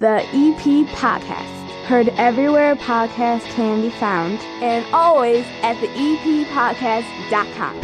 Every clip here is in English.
The EP Podcast. Heard everywhere podcasts can be found, and always at theeppodcast.com.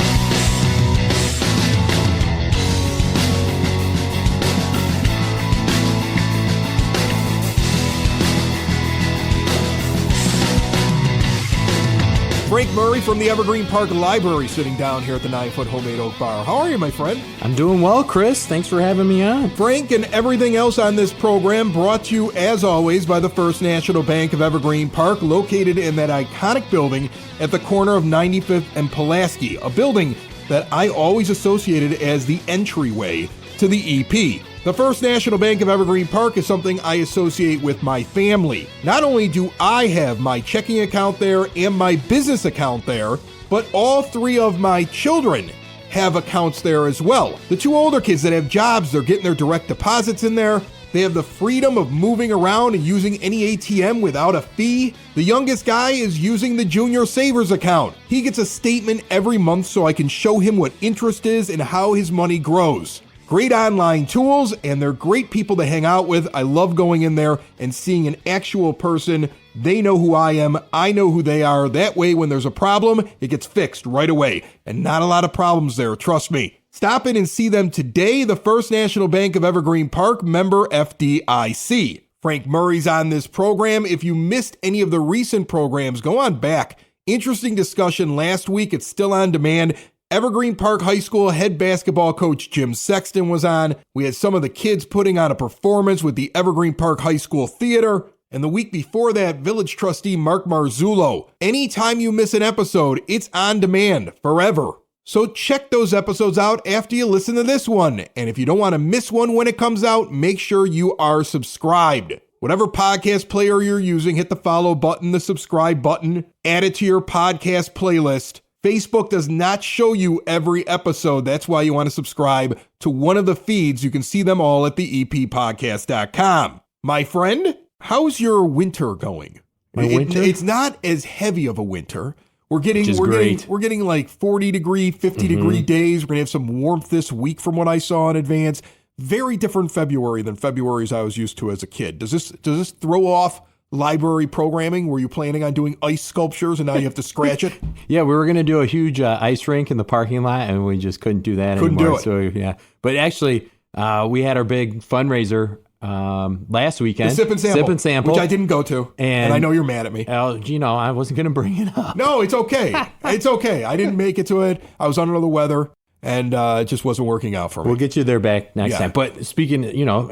Frank Murray from the Evergreen Park Library sitting down here at the 9-foot homemade oak bar. How are you, my friend? I'm doing well, Chris. Thanks for having me on. Frank and everything else on this program brought to you, as always, by the First National Bank of Evergreen Park, located in that iconic building at the corner of 95th and Pulaski, a building that I always associated as the entryway to the EP. The First National Bank of Evergreen Park is something I associate with my family. Not only do I have my checking account there and my business account there, but all three of my children have accounts there as well. The two older kids that have jobs, they're getting their direct deposits in there. They have the freedom of moving around and using any ATM without a fee. The youngest guy is using the Junior Savers account. He gets a statement every month so I can show him what interest is and how his money grows. Great online tools, and they're great people to hang out with. I love going in there and seeing an actual person. They know who I am. I know who they are. That way, when there's a problem, it gets fixed right away. And not a lot of problems there, trust me. Stop in and see them today. The First National Bank of Evergreen Park, member FDIC. Frank Murray's on this program. If you missed any of the recent programs, go on back. Interesting discussion last week. It's still on demand. Evergreen Park High School head basketball coach Jim Sexton was on. We had some of the kids putting on a performance with the Evergreen Park High School Theater. And the week before that, village trustee Mark Marzullo. Anytime you miss an episode, it's on demand forever. So check those episodes out after you listen to this one. And if you don't want to miss one when it comes out, make sure you are subscribed. Whatever podcast player you're using, hit the follow button, the subscribe button, add it to your podcast playlist. Facebook does not show you every episode. That's why you want to subscribe to one of the feeds. You can see them all at theeppodcast.com. My friend, how's your winter going? Winter? It's not as heavy of a winter. We're getting like 40 degree, 50 degree days. We're going to have some warmth this week from what I saw in advance. Very different February than Februarys I was used to as a kid. Does this throw off library programming? Were you planning on doing ice sculptures and now you have to scratch it? Yeah, we were going to do a huge ice rink in the parking lot, and we just couldn't do that anymore. Couldn't do it. So, yeah. But actually, we had our big fundraiser last weekend. The Sip and Sample. Which I didn't go to. And I know you're mad at me. I wasn't going to bring it up. No, it's okay. It's okay. I didn't make it to it. I was under the weather, and it just wasn't working out for me. We'll get you there back next time. But speaking,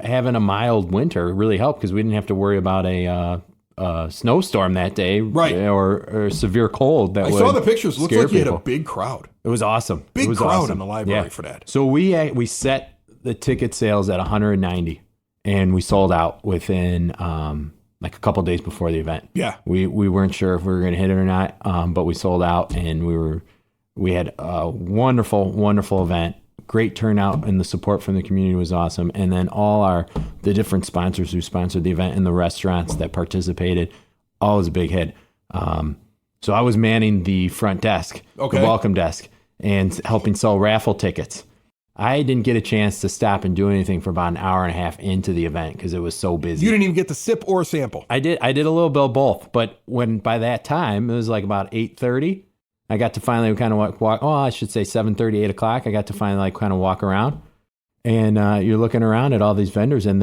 having a mild winter really helped because we didn't have to worry about a snowstorm that day, right? Or severe cold. I saw the pictures. Looked like you had a big crowd. It was awesome. Big crowd in the library for that. So we set the ticket sales at 190, and we sold out within like a couple days before the event. Yeah, we weren't sure if we were going to hit it or not, but we sold out, and we had a wonderful event. Great turnout, and the support from the community was awesome. And then the different sponsors who sponsored the event and the restaurants that participated, all was a big hit. So I was manning the front desk, the welcome desk, and helping sell raffle tickets. I didn't get a chance to stop and do anything for about an hour and a half into the event because it was so busy. You didn't even get to sip or sample. I did a little bit of both, but by that time, it was like about 8:30. I got to finally kind of walk. I should say 7:30, 8 o'clock. I got to finally kind of walk around, and you're looking around at all these vendors, and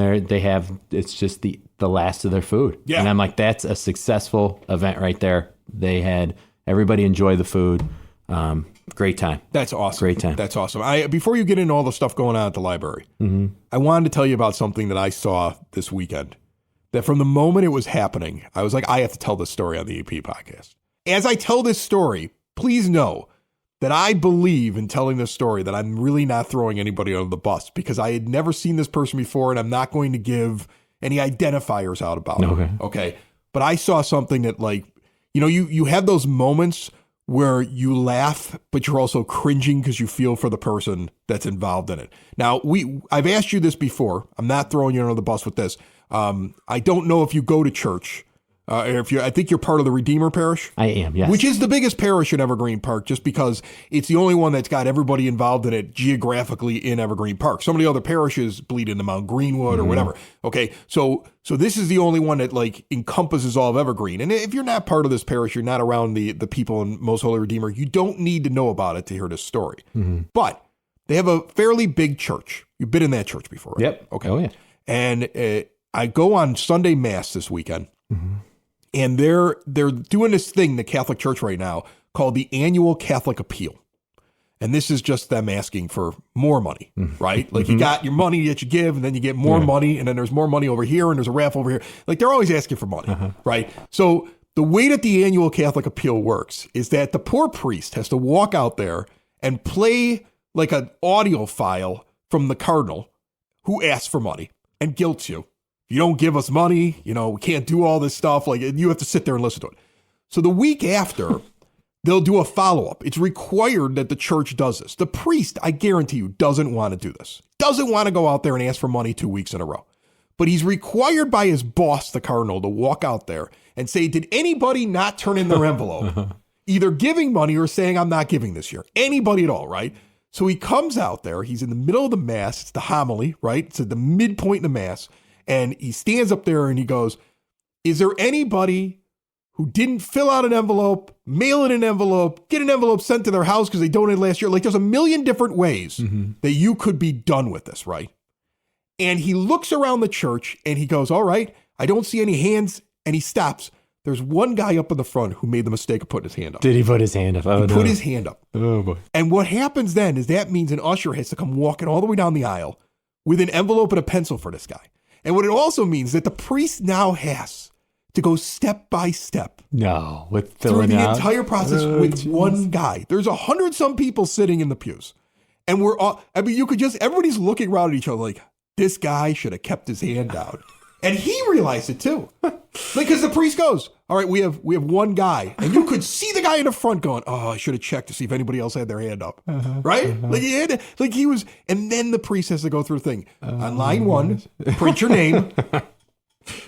it's just the last of their food. Yeah. And I'm like, that's a successful event right there. They had everybody enjoy the food. Great time. That's awesome. Great time. That's awesome. Before you get into all the stuff going on at the library, I wanted to tell you about something that I saw this weekend. That from the moment it was happening, I was like, I have to tell this story on the EP podcast. As I tell this story, please know that I believe in telling this story that I'm really not throwing anybody under the bus because I had never seen this person before, and I'm not going to give any identifiers out about it. Okay. But I saw something that, like, you have those moments where you laugh, but you're also cringing because you feel for the person that's involved in it. Now, I've asked you this before. I'm not throwing you under the bus with this. I don't know if you go to church. I think you're part of the Redeemer Parish. I am, yes. Which is the biggest parish in Evergreen Park, just because it's the only one that's got everybody involved in it geographically in Evergreen Park. Some of the other parishes bleed into Mount Greenwood or whatever. Okay, so this is the only one that like encompasses all of Evergreen. And if you're not part of this parish, you're not around the people in Most Holy Redeemer, you don't need to know about it to hear this story. But they have a fairly big church. You've been in that church before, right? Yep. Okay. Oh, yeah. And I go on Sunday Mass this weekend. And they're doing this thing, the Catholic Church right now, called the Annual Catholic Appeal. And this is just them asking for more money, right? Like you got your money that you give, and then you get more money, and then there's more money over here, and there's a raffle over here. Like they're always asking for money, right? So the way that the Annual Catholic Appeal works is that the poor priest has to walk out there and play like an audio file from the cardinal who asks for money and guilts you. You don't give us money, we can't do all this stuff. Like you have to sit there and listen to it. So the week after, they'll do a follow-up. It's required that the church does this. The priest, I guarantee you, doesn't want to do this. Doesn't want to go out there and ask for money 2 weeks in a row. But he's required by his boss, the cardinal, to walk out there and say, did anybody not turn in their envelope? Either giving money or saying, I'm not giving this year. Anybody at all, right? So he comes out there. He's in the middle of the Mass. It's the homily, right? It's at the midpoint in the Mass. And he stands up there and he goes, is there anybody who didn't fill out an envelope, mail in an envelope, get an envelope sent to their house because they donated last year? Like there's a million different ways that you could be done with this, right? And he looks around the church and he goes, all right, I don't see any hands. And he stops. There's one guy up in the front who made the mistake of putting his hand up. Did he put his hand up? Oh, he put his hand up. Oh, boy. And what happens then is that means an usher has to come walking all the way down the aisle with an envelope and a pencil for this guy. And what it also means that the priest now has to go step by step. No, with through filling the out entire process with one guy. There's 100-some people sitting in the pews. And we're all, you could just, everybody's looking around at each other like, this guy should have kept his hand down. And he realized it too. Because the priest goes, all right, we have one guy. And you could see the guy in the front going, oh, I should have checked to see if anybody else had their hand up. Right? Like he was, and then the priest has to go through the thing. On line 1, print your name.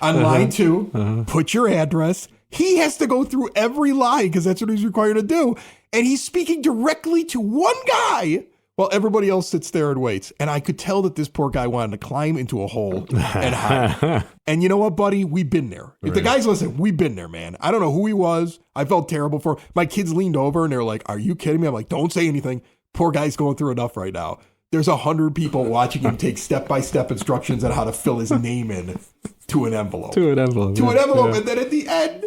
On line 2, put your address. He has to go through every line because that's what he's required to do. And he's speaking directly to one guy while everybody else sits there and waits. And I could tell that this poor guy wanted to climb into a hole and hide. And you know what, buddy? We've been there. If the guys listen, we've been there, man. I don't know who he was. I felt terrible for him. My kids leaned over and they're like, are you kidding me? I'm like, don't say anything. Poor guy's going through enough right now. There's 100 people watching him take step-by-step instructions on how to fill his name in to an envelope. To an envelope. Yeah. And then at the end,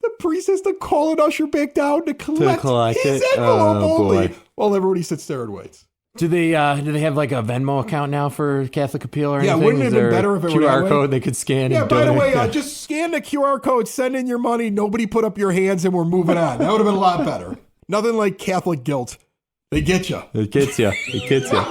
the priest has to call an usher back down to collect his envelope only. Boy. While everybody sits there and waits. Do they have like a Venmo account now for Catholic Appeal or anything? Yeah, wouldn't it have been better if it were that QR way? code they could scan? Yeah, and by the donate? way, just scan the QR code, send in your money, nobody put up your hands, and we're moving on. That would have been a lot better. Nothing like Catholic guilt. They get you. It gets you. It gets you.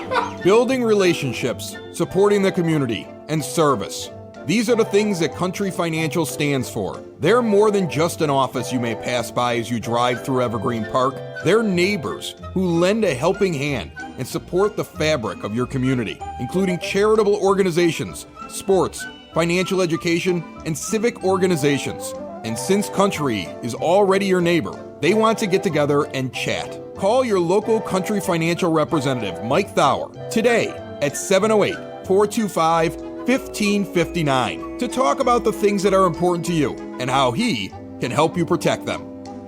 Building relationships, supporting the community, and service. These are the things that Country Financial stands for. They're more than just an office you may pass by as you drive through Evergreen Park. They're neighbors who lend a helping hand and support the fabric of your community, including charitable organizations, sports, financial education, and civic organizations. And since Country is already your neighbor, they want to get together and chat. Call your local Country Financial representative, Mike Thauer, today at 708-425-1559 to talk about the things that are important to you and how he can help you protect them.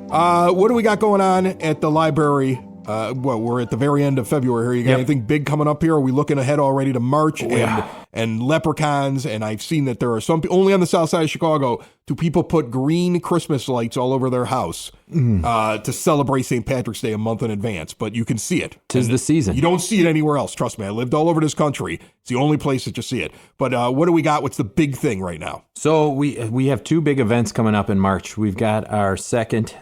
What do we got going on at the library? We're at the very end of February here. You got anything big coming up here? Are we looking ahead already to March and leprechauns? And I've seen that there are some, only on the south side of Chicago, do people put green Christmas lights all over their house to celebrate St. Patrick's Day a month in advance. But you can see it. 'Tis the season. You don't see it anywhere else. Trust me. I lived all over this country. It's the only place that you see it. But what do we got? What's the big thing right now? So we have 2 big events coming up in March. We've got our second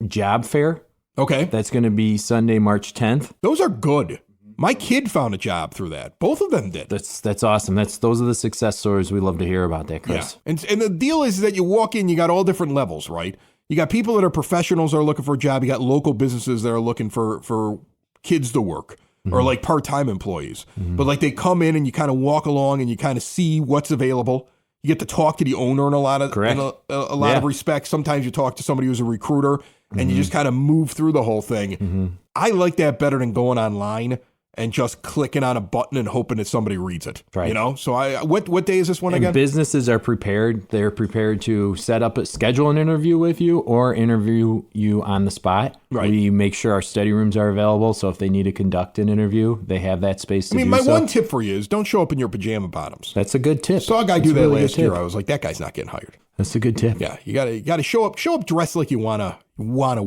job fair. Okay. That's going to be Sunday, March 10th. Those are good. My kid found a job through that. Both of them did. That's awesome. Those are the success stories we love to hear about that, Chris. Yeah. And the deal is that you walk in, you got all different levels, right? You got people that are professionals that are looking for a job. You got local businesses that are looking for kids to work or like part-time employees. But like they come in and you kind of walk along and you kind of see what's available. You get to talk to the owner in a lot of Correct. a lot of respects. Sometimes you talk to somebody who's a recruiter, and you just kind of move through the whole thing. I like that better than going online and just clicking on a button and hoping that somebody reads it. Right. You know? So what day is this one And again? businesses are prepared. They're prepared to schedule an interview with you or interview you on the spot. Right. We make sure our study rooms are available. So if they need to conduct an interview, they have that space to do so. my one tip for you is don't show up in your pajama bottoms. That's a good tip. Saw a guy do That's that really last good year. tip. I was like, that guy's not getting hired. That's a good tip. Yeah, you gotta show up dressed like you wanna work.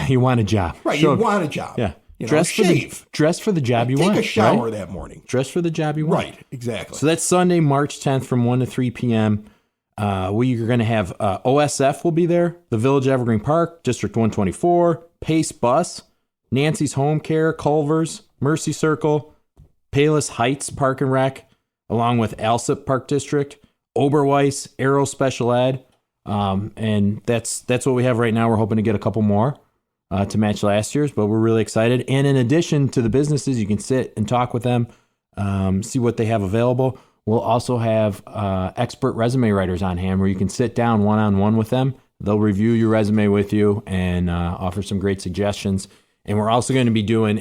You want a job. Right, Show you up- want a job. Yeah. You know, dress shave. for the job you want. Take a shower right? that morning. Dress for the job you want. Right, exactly. So that's Sunday, March 10th from 1 to 3 p.m. We are going to have OSF will be there, the Village Evergreen Park, District 124, Pace Bus, Nancy's Home Care, Culver's, Mercy Circle, Payless Heights Park and Rec, along with Alsip Park District, Oberweis, Aero Special Ed. And that's what we have right now. We're hoping to get a couple more to match last year's, but we're really excited. And in addition to the businesses, you can sit and talk with them, see what they have available. We'll also have expert resume writers on hand where you can sit down one-on-one with them. They'll review your resume with you and offer some great suggestions. And we're also going to be doing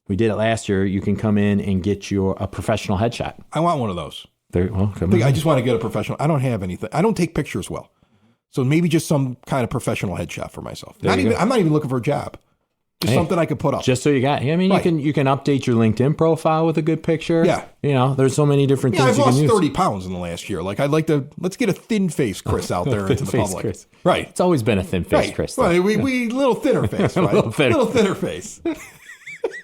we did it last year. You can come in and get a professional headshot. I want one of those. I just want to get a professional. I don't have anything. I don't take pictures well. So maybe just some kind of professional headshot for myself. I'm not even looking for a job. Just something I could put up. Just so you got. I mean, Right. you can update your LinkedIn profile with a good picture. Yeah. You know, there's so many different things I've you can lost use. 30 pounds in the last year. Like, let's get a thin face Chris out there into the Thin-faced public. Chris. Right. It's always been a thin face, Right. Chris. Well, we little thinner face, right? Little thinner face.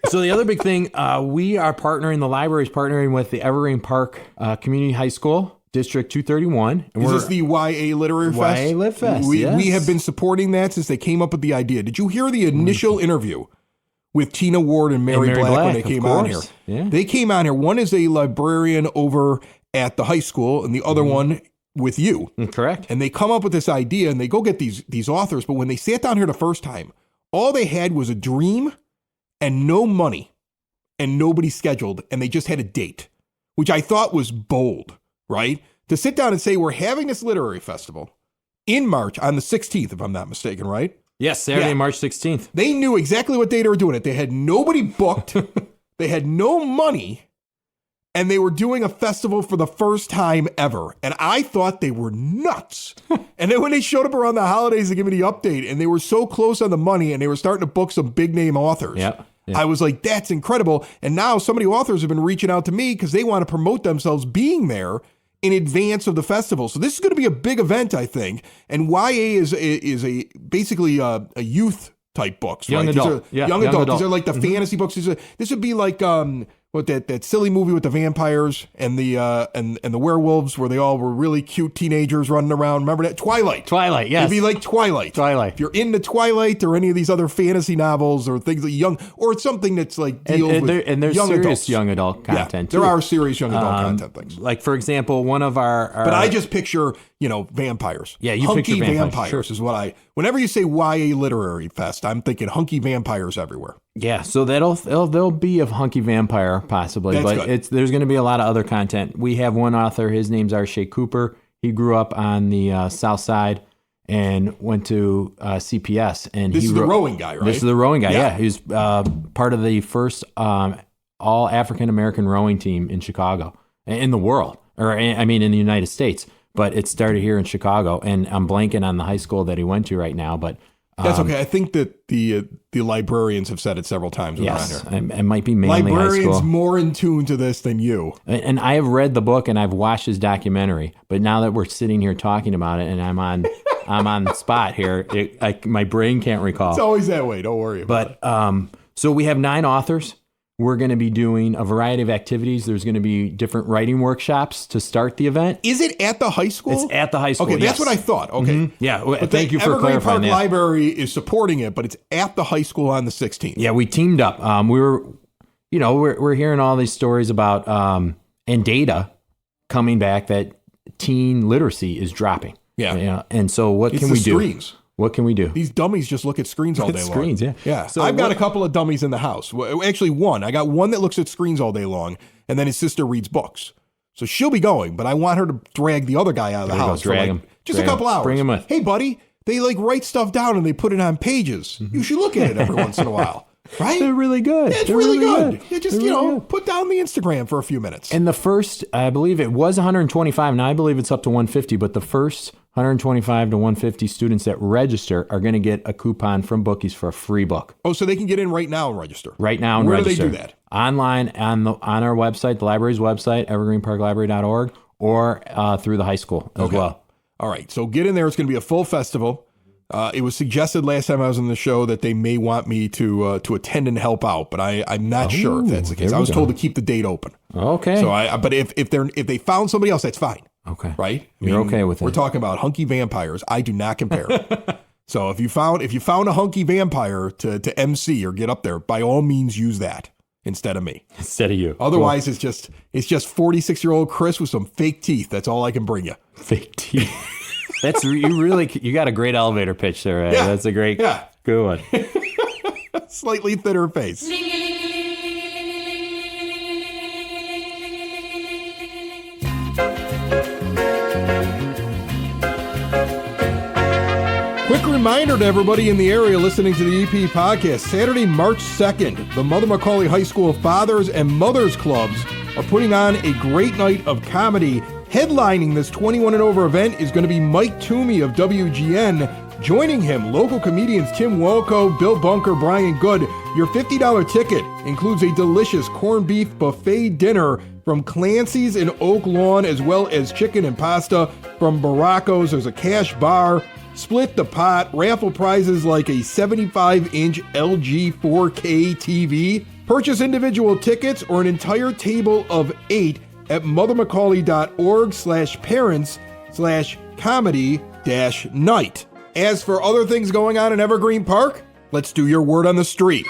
So the other big thing, we are partnering, the library's partnering with the Evergreen Park Community High School, District 231. And Is this the YA Literary Fest? YA Lit Fest, We yes. have been supporting that since they came up with the idea. Did you hear the initial interview with Tina Ward and Mary Black when they of came on here? course. Yeah. They came on here. One is a librarian over at the high school, and the other one with you. Correct. And they come up with this idea, and they go get these authors. But when they sat down here the first time, all they had was a dream and no money and nobody scheduled, and they just had a date, which I thought was bold, right? To sit down and say, we're having this literary festival in March on the 16th, if I'm not mistaken, right? Yes, Saturday, Yeah. March 16th. They knew exactly what day they were doing it. They had nobody booked. They had no money. And they were doing a festival for the first time ever. And I thought they were nuts. And then when they showed up around the holidays to give me the update, and they were so close on the money, and they were starting to book some big name authors. Yep. I was like, that's incredible. And now so many authors have been reaching out to me because they want to promote themselves being there in advance of the festival. So this is going to be a big event, I think. And YA is basically a youth type books, Young right? adult. These are young adult. These are like the fantasy books. This would be like what that silly movie with the vampires and the werewolves where they all were really cute teenagers running around. Remember that? Twilight. Twilight, yes. It'd be like Twilight. Twilight. If you're into Twilight or any of these other fantasy novels or things that young, or it's something that's like deals with there's young serious adults. young adult content There too. are serious young adult content things. Like, for example, one of our But I just picture, vampires. Yeah, you hunky picture vampires, sure. is what whenever you say YA Literary Fest, I'm thinking hunky vampires everywhere. Yeah, so there'll be a hunky vampire possibly, That's but good. there's going to be a lot of other content. We have one author. His name's Arshay Cooper. He grew up on the South Side and went to CPS. And This he is the rowing guy, right? This is the rowing guy. Yeah. Yeah, he was part of the first all African American rowing team in Chicago, in the world, in the United States. But it started here in Chicago, and I'm blanking on the high school that he went to right now, but. That's okay. I think that the librarians have said it several times. Yes, Around here. it might be mainly high Librarians school. more in tune to this than you. And I have read the book and I've watched his documentary. But now that we're sitting here talking about it, and I'm on the spot here, my brain can't recall. It's always that way. Don't worry about it. But so we have 9 authors. We're going to be doing a variety of activities. There's going to be different writing workshops to start the event. Is it at the high school? It's at the high school. Okay, that's yes. what I thought. Okay. Mm-hmm. Yeah, But thank you for Evergreen clarifying Park that. Library is supporting it, but it's at the high school on the 16th. Yeah, we teamed up. We're hearing all these stories about and data coming back that teen literacy is dropping. Yeah. And so what It's can the we do? screens. What can we do? These dummies just look at screens all day long. Screens, yeah. Yeah. So I've got a couple of dummies in the house. Well, actually, one. I got one that looks at screens all day long, and then his sister reads books. So she'll be going, but I want her to drag the other guy out of the house for drag him. Just a couple hours. Bring him with. Hey, buddy, they write stuff down and they put it on pages. You should look at it every once in a while. Right? They're really good. It's They're really good. You just, They're really good. put down the Instagram for a few minutes. And the first, I believe it was 125, and I believe it's up to 150, but the first 125 to 150 students that register are going to get a coupon from Bookies for a free book. Oh, so they can get in right now and register? Right now and Where register. do they do that? Online on our website, the library's website, evergreenparklibrary.org, or through the high school as well. All right, so get in there. It's going to be a full festival. It was suggested last time I was on the show that they may want me to attend and help out, but I'm not sure if that's the case. I was told to keep the date open. Okay. So but if they found somebody else, that's fine. Okay. Right? You're okay with it. We're talking about hunky vampires. I do not compare. So if you found a hunky vampire to MC or get up there, by all means use that instead of me. Instead of you. Otherwise, cool. it's just 46-year-old Chris with some fake teeth. That's all I can bring you. Fake teeth. You got a great elevator pitch there, right? Yeah. That's a great, good one. Slightly thinner face. Quick reminder to everybody in the area listening to the EP podcast, Saturday, March 2nd, the Mother Macaulay High School Fathers and Mothers Clubs are putting on a great night of comedy. Headlining this 21 and over event is going to be Mike Toomey of WGN. Joining him, local comedians Tim Walco, Bill Bunker, Brian Good. Your $50 ticket includes a delicious corned beef buffet dinner from Clancy's in Oak Lawn, as well as chicken and pasta from Baracco's. There's a cash bar, split the pot, raffle prizes like a 75-inch LG 4K TV. Purchase individual tickets or an entire table of 8 at mothermacaulay.org/parents/comedy-night. As for other things going on in Evergreen Park, let's do your word on the street.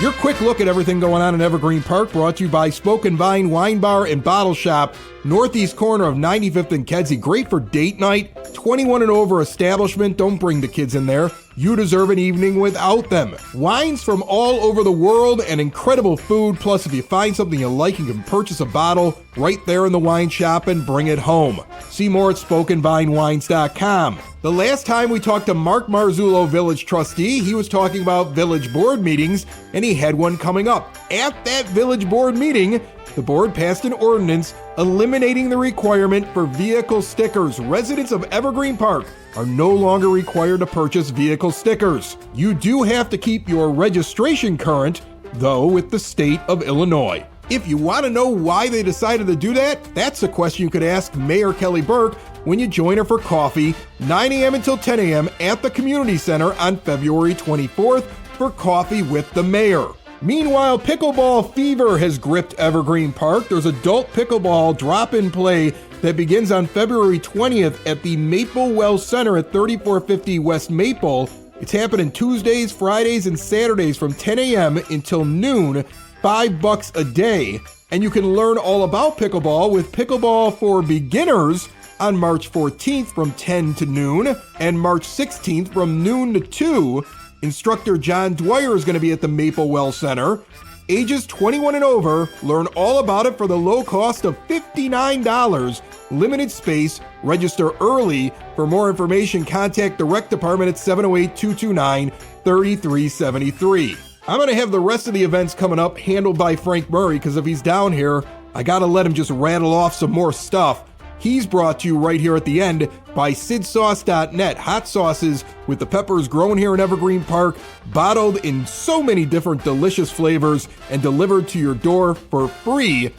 Your quick look at everything going on in Evergreen Park brought to you by Spoken Vine Wine Bar and Bottle Shop, northeast corner of 95th and Kedzie. Great for date night, 21 and over establishment. Don't bring the kids in there. You deserve an evening without them. Wines from all over the world and incredible food. Plus, if you find something you like, you can purchase a bottle right there in the wine shop and bring it home. See more at SpokenVineWines.com. The last time we talked to Mark Marzullo, village trustee, he was talking about village board meetings, and he had one coming up. At that village board meeting, the board passed an ordinance eliminating the requirement for vehicle stickers. Residents of Evergreen Park are no longer required to purchase vehicle stickers. You do have to keep your registration current, though, with the state of Illinois. If you want to know why they decided to do that, that's a question you could ask Mayor Kelly Burke when you join her for coffee, 9 a.m. until 10 a.m. at the Community Center on February 24th for Coffee with the Mayor. Meanwhile, pickleball fever has gripped Evergreen Park. There's adult pickleball drop-in play that begins on February 20th at the Maple Well Center at 3450 West Maple. It's happening Tuesdays, Fridays, and Saturdays from 10 a.m. until noon, $5 a day. And you can learn all about pickleball with Pickleball for Beginners on March 14th from 10 to noon and March 16th from noon to 2. Instructor John Dwyer is going to be at the Maple Well Center. Ages 21 and over, learn all about it for the low cost of $59. Limited space, register early. For more information, contact the rec department at 708-229-3373. I'm going to have the rest of the events coming up handled by Frank Murray, because if he's down here, I got to let him just rattle off some more stuff. He's brought to you right here at the end by SidSauce.net. Hot sauces with the peppers grown here in Evergreen Park, bottled in so many different delicious flavors, and delivered to your door for free.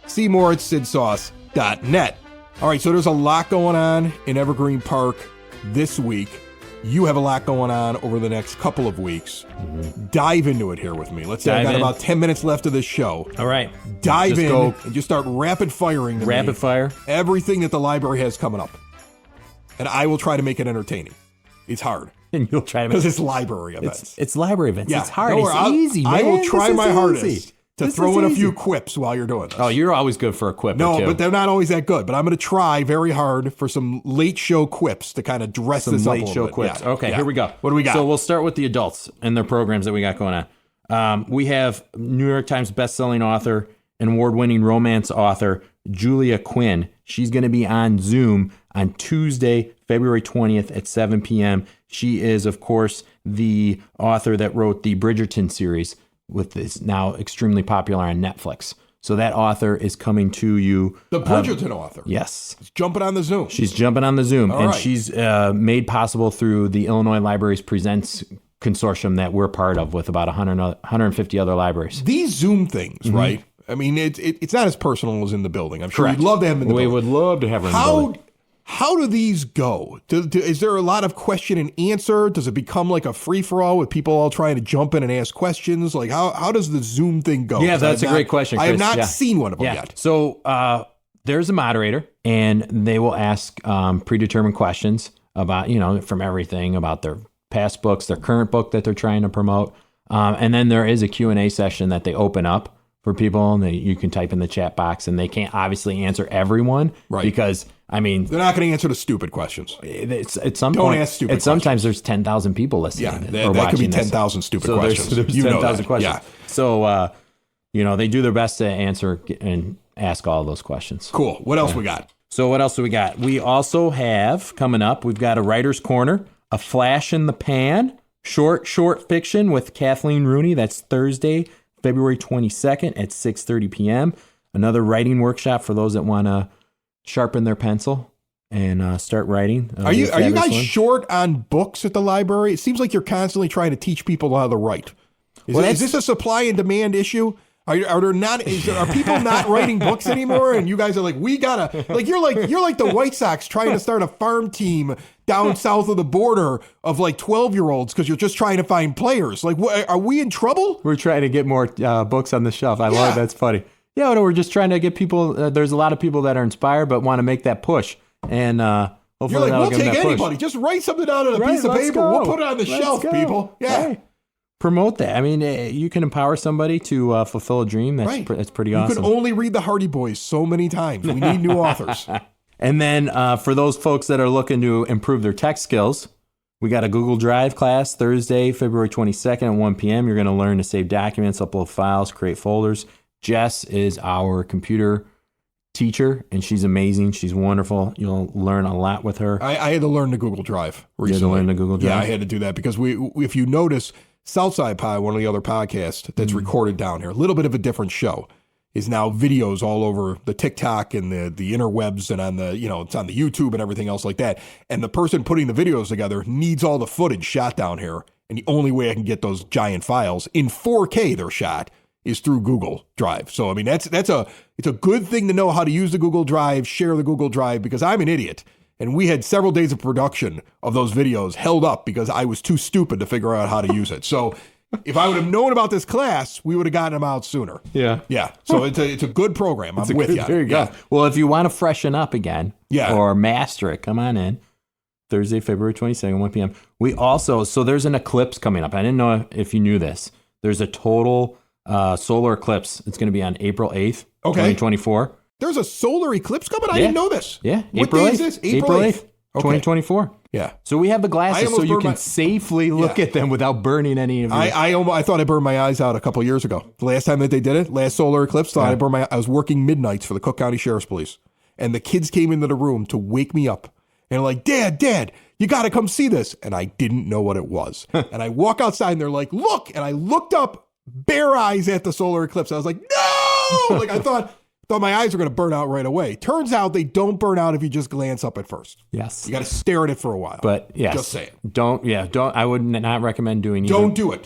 See more at SidSauce.net. All right, so there's a lot going on in Evergreen Park this week. You have a lot going on over the next couple of weeks. Mm-hmm. Dive into it here with me. Let's say I got about 10 minutes left of this show. All right. Dive in and just start rapid firing to rapid fire everything that the library has coming up. And I will try to make it entertaining. It's hard. and you'll try to because it's library events. It's library events. Yeah, It's hard. don't It's worry, easy, man. I will try This my is hardest easy. to This throw is in a easy. few quips while you're doing this. Oh, you're always good for a quip or two. but they're not always that good. But I'm going to try very hard for some late show quips to kind of dress this up a late little show bit. quips. Yeah, Okay, yeah. here we go. What do we got? So we'll start with the adults and their programs that we got going on. We have New York Times bestselling author and award-winning romance author Julia Quinn. She's going to be on Zoom on Tuesday, February 20th at 7 p.m. She is, of course, the author that wrote the Bridgerton series, with this now extremely popular on Netflix. So that author is coming to you. The Bridgerton author. Yes. He's jumping on the Zoom. She's jumping on the Zoom. All and right. she's made possible through the Illinois Libraries Presents consortium that we're part of with about 150 other libraries. These Zoom things, right? I mean, it's not as personal as in the building. I'm sure Correct. you'd love to have them in the We building. would love to have her in the building. How do these go? Is there a lot of question and answer? Does it become like a free-for-all with people all trying to jump in and ask questions? Like, how does the Zoom thing go? Yeah, 'Cause that's a great question, I have Chris. not Yeah. seen one of them yet. So there's a moderator, and they will ask predetermined questions about, from everything about their past books, their current book that they're trying to promote. And then there is a Q&A session that they open up for people, and you can type in the chat box, and they can't obviously answer everyone, Right. Because I mean, They're not going to answer the stupid questions. it's at some Don't point. ask stupid sometimes there's 10,000 people listening. Yeah, or that could be watching this. 10,000 stupid So questions. There's You know 10,000 that. questions. Yeah. So they do their best to answer and ask all those questions. Cool. What else we got? So what else do we got? We also have coming up, we've got a writer's corner, a flash in the pan, short fiction with Kathleen Rooney. That's Thursday, February 22nd at 6:30 p.m. Another writing workshop for those that want to sharpen their pencil and start writing. Are you guys short on books at the library? It seems like you're constantly trying to teach people how to write. Is this a supply and demand issue? Are people not writing books anymore? And you guys are like, we gotta, like you're like the White Sox trying to start a farm team down south of the border of like 12-year-olds because you're just trying to find players. Like, are we in trouble? We're trying to get more books on the shelf. I love it. That's funny. Yeah, no, we're just trying to get people. There's a lot of people that are inspired but want to make that push, and hopefully You're like, that'll we'll give them take that push. anybody. Just write something down on a Right, piece of let's paper. go. We'll put it on the Let's shelf, go. people. Yeah. Right. Promote that. I mean, you can empower somebody to fulfill a dream. That's Right. That's pretty You awesome. can only read the Hardy Boys so many times. We need new authors. And then for those folks that are looking to improve their tech skills, we got a Google Drive class Thursday, February 22nd at 1 p.m. You're going to learn to save documents, upload files, create folders. Jess is our computer teacher, and she's amazing. She's wonderful. You'll learn a lot with her. I had to learn the Google Drive recently. You had to learn the Google Drive? Yeah, I had to do that because if you notice, Southside Pie, one of the other podcasts that's recorded down here, a little bit of a different show, is now videos all over the TikTok and the interwebs and on the, it's on the YouTube and everything else like that. And the person putting the videos together needs all the footage shot down here. And the only way I can get those giant files in 4K they're shot is through Google Drive. So, I mean, it's a good thing to know how to use the Google Drive, share the Google Drive, because I'm an idiot. And we had several days of production of those videos held up because I was too stupid to figure out how to use it. So if I would have known about this class, we would have gotten them out sooner. Yeah. Yeah. So it's a good program. I'm with you. There you go. Yeah. Well, if you want to freshen up again or master it, come on in. Thursday, February 22nd, 1 p.m. We also, so there's an eclipse coming up. I didn't know if you knew this. There's a total solar eclipse. It's going to be on April 8th, 2024. There's a solar eclipse coming? I didn't know this. Yeah. What April day 8th. is this? April 8th, 2024. Yeah. So we have the glasses so you can my- safely look at them without burning any of your... I thought I burned my eyes out a couple years ago. The last time that they did it, last solar eclipse, I was working midnights for the Cook County Sheriff's Police. And the kids came into the room to wake me up. And they're like, Dad, you got to come see this. And I didn't know what it was. And I walk outside and they're like, look. And I looked up, bare eyes at the solar eclipse. I was like, no! Like I thought my eyes were going to burn out right away. Turns out they don't burn out if you just glance up at first. Yes. You got to stare at it for a while. But yes. Just saying. Don't, I would not recommend doing either. Don't do it.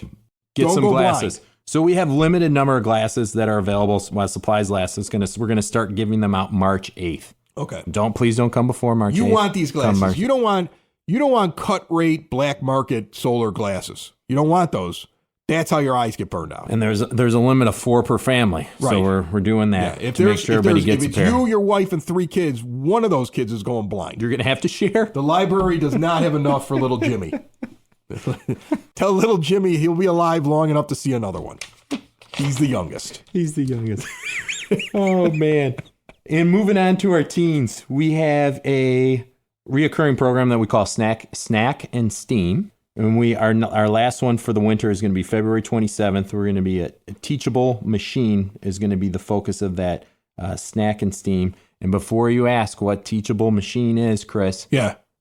Get Don't some go glasses. blind. So we have limited number of glasses that are available while supplies last. We're going to start giving them out March 8th. Okay. Please don't come before March 8th. You want these Come glasses. You don't want cut rate black market solar glasses. You don't want those. That's how your eyes get burned out. And there's a limit of 4 per family. Right. So we're doing that Yeah. to make sure everybody gets a if it's pair. you, your wife, and 3 kids, one of those kids is going blind. You're going to have to share. The library does not have enough for little Jimmy. Tell little Jimmy he'll be alive long enough to see another one. He's the youngest. He's the youngest. Oh, man. And moving on to our teens, we have a reoccurring program that we call Snack and Steam. And our last one for the winter is going to be February 27th. We're going to be a teachable machine is going to be the focus of that Snack and Steam. And before you ask what teachable machine is, Chris,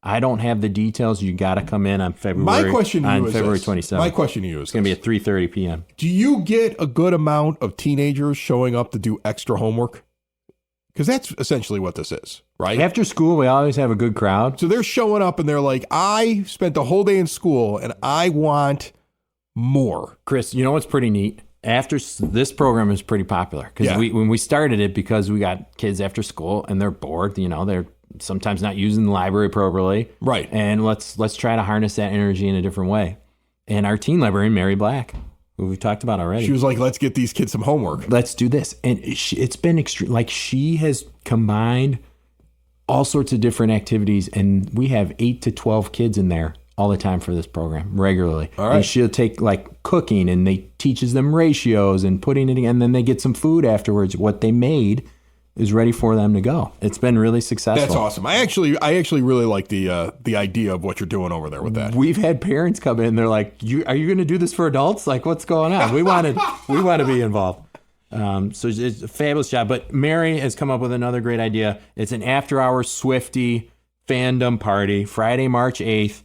I don't have the details. You got to come in on February 27th. My question to you is it's going to be at 3:30 p.m. Do you get a good amount of teenagers showing up to do extra homework? Because that's essentially what this is, right? After school, we always have a good crowd. So they're showing up and they're like, I spent the whole day in school and I want more. Chris, you know what's pretty neat? This program is pretty popular because when we started it, because we got kids after school and they're bored, they're sometimes not using the library properly. Right. And let's try to harness that energy in a different way. And our teen librarian, Mary Black, who we've talked about already. She was like, let's get these kids some homework. Let's do this. And it's been extreme. Like, she has combined all sorts of different activities, and we have 8 to 12 kids in there all the time for this program regularly. All right. And she'll take like cooking, and they teaches them ratios and putting it in, and then they get some food afterwards. What they made is ready for them to go. It's been really successful. That's awesome. I actually really like the idea of what you're doing over there with that. We've had parents come in. They're like, "Are you going to do this for adults? Like, what's going on? We want to be involved." So it's a fabulous job. But Mary has come up with another great idea. It's an after-hours Swiftie fandom party, Friday, March 8th,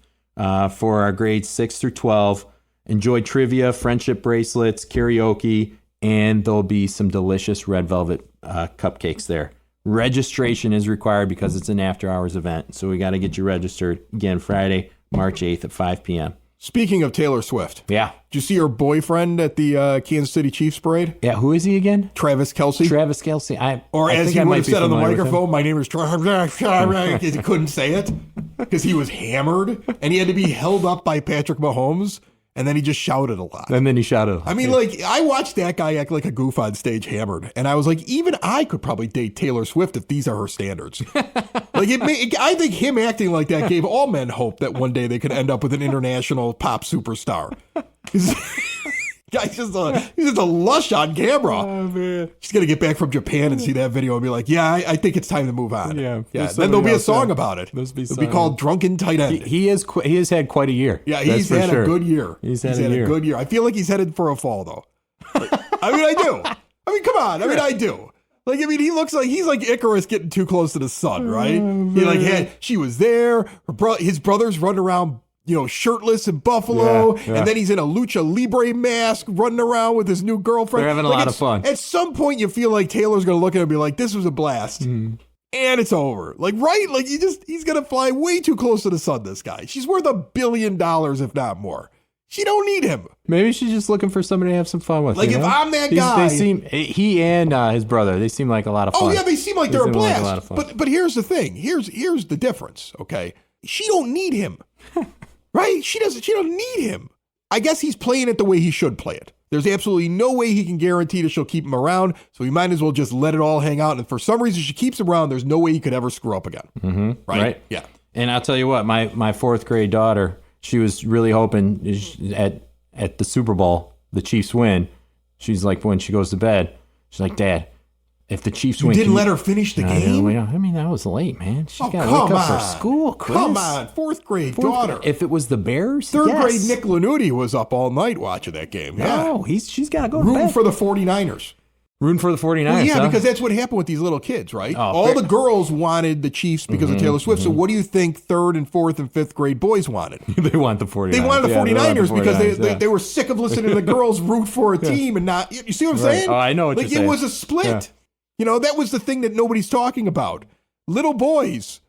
for our grades 6 through 12. Enjoy trivia, friendship bracelets, karaoke, and there'll be some delicious red velvet cupcakes there. Registration is required because it's an after-hours event, so we got to get you registered. Again, Friday, March 8th at 5 p.m. Speaking of Taylor Swift. Yeah. Did you see her boyfriend at the Kansas City Chiefs parade? Yeah, who is he again? Travis Kelce. Travis Kelce. As he would have said on the microphone, my name is Travis. He couldn't say it because he was hammered and he had to be held up by Patrick Mahomes. And then he just shouted a lot. And then he shouted. I mean, like, I watched that guy act like a goof on stage hammered. And I was like, even I could probably date Taylor Swift if these are her standards. I think him acting like that gave all men hope that one day they could end up with an international pop superstar. He's just a lush on camera. Oh, man. She's going to get back from Japan and see that video and be like, I think it's time to move on. Yeah. Then there'll be a song about it. It'll be called Drunken Tight End. He has had quite a year. Yeah, he's had a good year. He's had a good year. I feel like he's headed for a fall, though. I do. Come on. I do. He looks like he's like Icarus getting too close to the sun, right? She was there. His brother's running around, shirtless in Buffalo, and then he's in a lucha libre mask running around with his new girlfriend. They're having a lot of fun. At some point, you feel like Taylor's going to look at him and be like, this was a blast. And it's over. He's going to fly way too close to the sun, this guy. She's worth $1 billion, if not more. She don't need him. Maybe she's just looking for somebody to have some fun with. If I'm that guy. He and his brother, they seem like a lot of fun. Oh, yeah, they seem like they're a blast. But here's the thing. Here's the difference, okay? She don't need him. Right? She don't need him. I guess he's playing it the way he should play it. There's absolutely no way he can guarantee that she'll keep him around, so he might as well just let it all hang out. And for some reason, she keeps him around. There's no way he could ever screw up again. Mm-hmm. Right? Yeah. And I'll tell you what, my fourth grade daughter, she was really hoping at the Super Bowl, the Chiefs win. She's like, when she goes to bed, she's like, Dad, if the Chiefs win. You didn't let her finish the game? I mean, that was late, man. She's got to wake up for school, Chris. Come on, fourth grade daughter. If it was the Bears, Third grade Nick Lanuti was up all night watching that game. No, she's got to go to bed. Rooting for the 49ers. Rooting for the 49ers, well, yeah, because that's what happened with these little kids, right? All the girls wanted the Chiefs because of Taylor Swift. So what do you think third and fourth and fifth grade boys wanted? They want the 49ers. They wanted the 49ers because they were sick of listening to the girls root for a team and not. You see what I'm saying? Oh, I know what you're saying. It was a split. Yeah. That was the thing that nobody's talking about. Little boys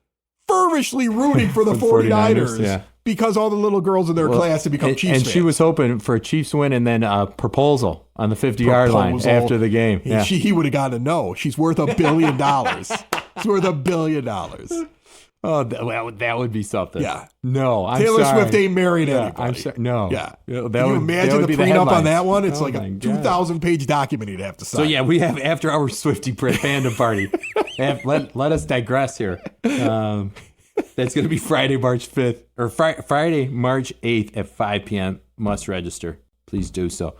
fervently rooting for the 49ers. Because all the little girls in their class had become Chiefs fans. And she was hoping for a Chiefs win and then a proposal on the 50-yard line after the game. He would have gotten a no. She's worth $1 billion. She's worth $1 billion. Oh, that would be something. Yeah. No, Taylor Swift ain't married anybody. I'm sorry. No. Yeah. Can you imagine the prenup on that one? It's like a 2,000-page document you'd have to sign. So, yeah, we have after our Swiftie Panda party. Let us digress here. That's going to be Friday, March 5th, or Friday, March 8th at 5 p.m. Must register. Please do so.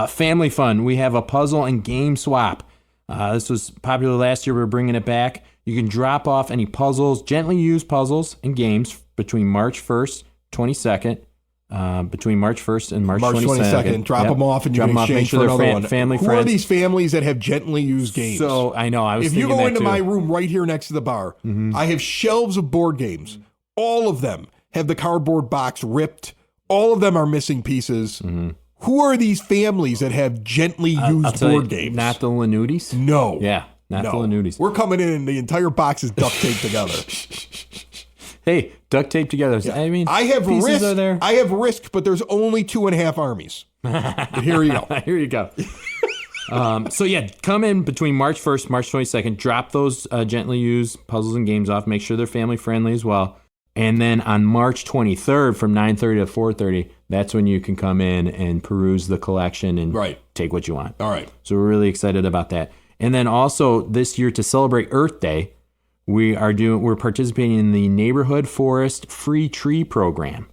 Family fun. We have a puzzle and game swap. This was popular last year. We're bringing it back. You can drop off any puzzles, gently used puzzles and games between March 1st, 22nd, between March 1st and March 22nd. Drop them off and you can exchange for another one. Family, Who friends. are these families that have gently used games? So I know. If you go into my room right here next to the bar, I have shelves of board games. All of them have the cardboard box ripped. All of them are missing pieces. Who are these families that have gently used board games? Not the Lanutis? No. Yeah, not the Lanutis. We're coming in and the entire box is duct taped together. Hey, duct tape together. Yeah. I mean, I have pieces risk. Are there. I have risk, but there's only 2.5 armies. But here you go. Here you go. So yeah, come in between March 1st, March 22nd. Drop those gently used puzzles and games off. Make sure they're family friendly as well. And then on March 23rd from 9:30 to 4:30, that's when you can come in and peruse the collection and take what you want. All right. So we're really excited about that. And then also this year to celebrate Earth Day, we're participating in the Neighborhood Forest Free Tree Program.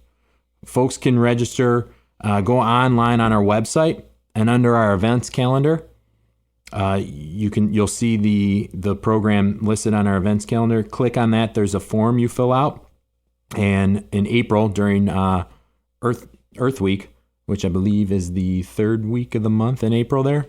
Folks can register, go online on our website, and under our events calendar, you'll see the program listed on our events calendar. Click on that. There's a form you fill out. And in April, during Earth Week, which I believe is the third week of the month in April there,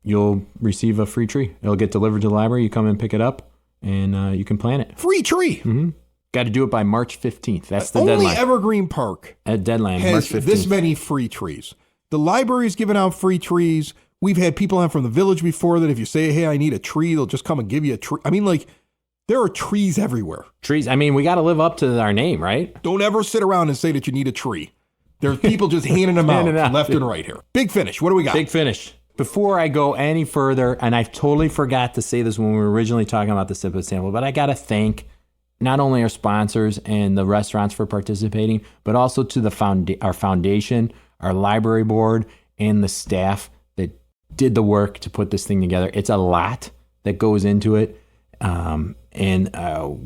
you'll receive a free tree. It'll get delivered to the library. You come and pick it up, and you can plant it. Free tree. Mm-hmm. Got to do it by March 15th. That's the Only deadline. Only Evergreen Park deadline, has March 15th. This many free trees. The library's giving out free trees. We've had people on from the village before that if you say, hey, I need a tree, they'll just come and give you a tree. I mean, like, there are trees everywhere. Trees. I mean, we got to live up to our name, right? Don't ever sit around and say that you need a tree. There's people just handing them out left and right here. Big Finish. What do we got? Big Finish. Before I go any further, and I totally forgot to say this when we were originally talking about the Sip and Sample, but I got to thank not only our sponsors and the restaurants for participating, but also to our foundation, our library board, and the staff that did the work to put this thing together. It's a lot that goes into it. And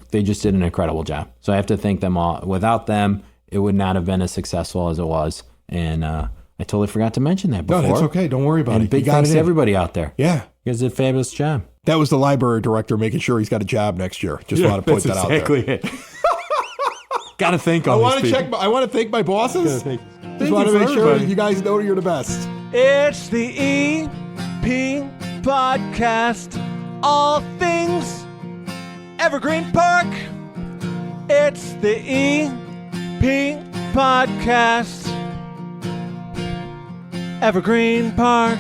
they just did an incredible job. So I have to thank them all. Without them, it would not have been as successful as it was. And I totally forgot to mention that before. No, that's okay. Don't worry about it. Big thanks to everybody out there. Yeah. You guys did a fabulous job. That was the library director making sure he's got a job next year. Just want to point that out there. Exactly it. Got to thank all these people. I want to thank my bosses. Just want to make sure you guys know you're the best. It's the EP Podcast. All things Evergreen Park. It's the EP Podcast. Evergreen Park.